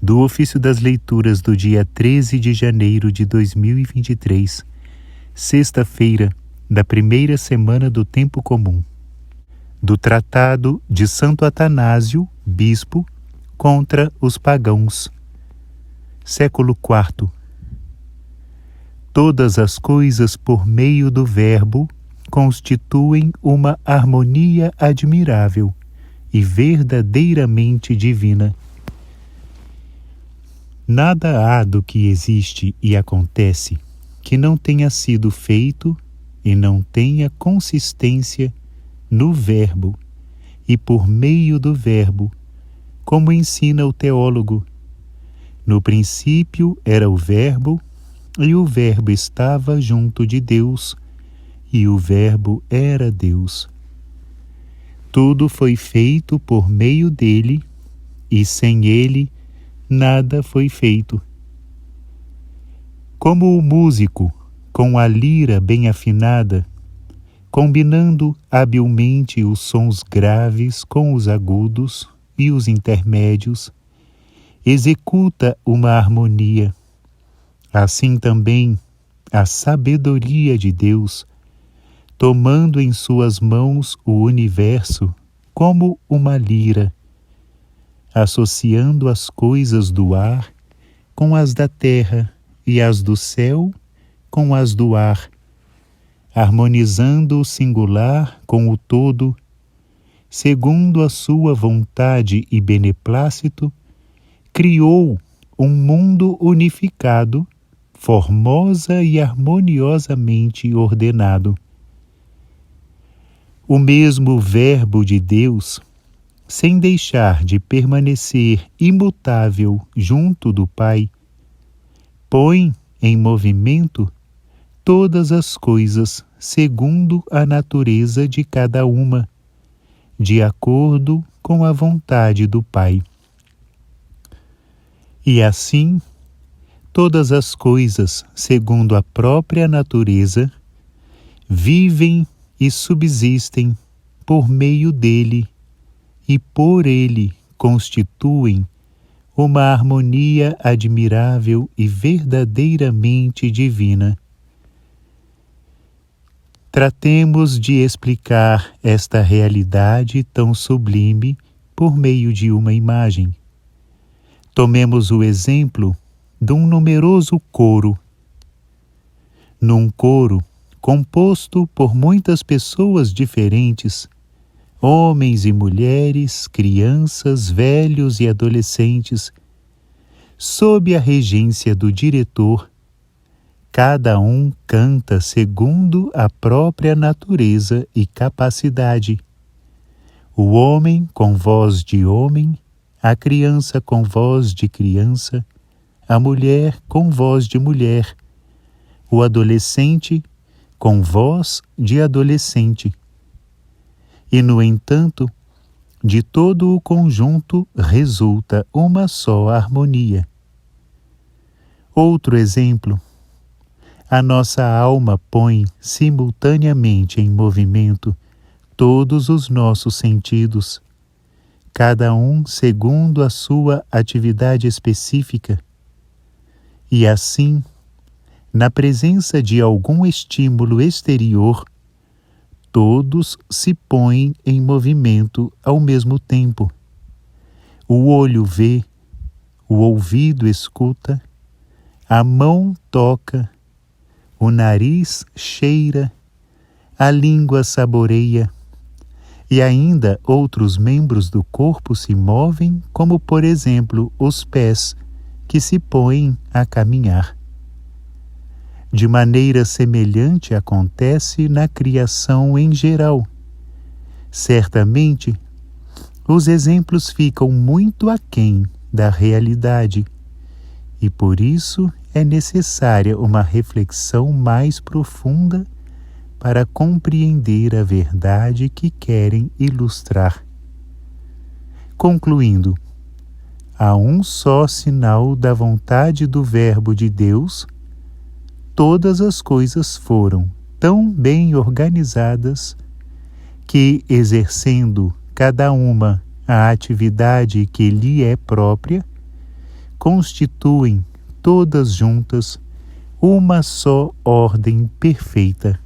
do ofício das leituras do dia 13 de janeiro de 2023, sexta-feira da primeira semana do Tempo Comum, do Tratado de Santo Atanásio, Bispo, contra os pagãos, século IV. Todas as coisas por meio do Verbo constituem uma harmonia admirável e verdadeiramente divina. Nada há do que existe e acontece que não tenha sido feito e não tenha consistência no Verbo e por meio do Verbo, como ensina o teólogo. No princípio era o Verbo, e o Verbo estava junto de Deus, e o Verbo era Deus. Tudo foi feito por meio dele, e sem ele nada foi feito. Como o músico, com a lira bem afinada, combinando habilmente os sons graves com os agudos e os intermédios, executa uma harmonia. Assim também a sabedoria de Deus, tomando em suas mãos o universo como uma lira, associando as coisas do ar com as da terra e as do céu com as do ar, harmonizando o singular com o todo, segundo a sua vontade e beneplácito, criou um mundo unificado, formosa e harmoniosamente ordenado. O mesmo Verbo de Deus, sem deixar de permanecer imutável junto do Pai, põe em movimento todas as coisas segundo a natureza de cada uma, de acordo com a vontade do Pai. E assim, todas as coisas, segundo a própria natureza, vivem e subsistem por meio dele e por ele constituem uma harmonia admirável e verdadeiramente divina. Tratemos de explicar esta realidade tão sublime por meio de uma imagem. Tomemos o exemplo de um numeroso coro. Num coro, composto por muitas pessoas diferentes, homens e mulheres, crianças, velhos e adolescentes, sob a regência do diretor, cada um canta segundo a própria natureza e capacidade. O homem com voz de homem, a criança com voz de criança, a mulher com voz de mulher, o adolescente com voz de adolescente. E, no entanto, de todo o conjunto resulta uma só harmonia. Outro exemplo: a nossa alma põe simultaneamente em movimento todos os nossos sentidos, cada um segundo a sua atividade específica. E assim, na presença de algum estímulo exterior, todos se põem em movimento ao mesmo tempo. O olho vê, o ouvido escuta, a mão toca, o nariz cheira, a língua saboreia, e ainda outros membros do corpo se movem, como, por exemplo, os pés, que se põem a caminhar. De maneira semelhante acontece na criação em geral. Certamente, os exemplos ficam muito aquém da realidade, e por isso é necessária uma reflexão mais profunda para compreender a verdade que querem ilustrar. Concluindo, há um só sinal da vontade do Verbo de Deus. Todas as coisas foram tão bem organizadas que, exercendo cada uma a atividade que lhe é própria, constituem, todas juntas, uma só ordem perfeita.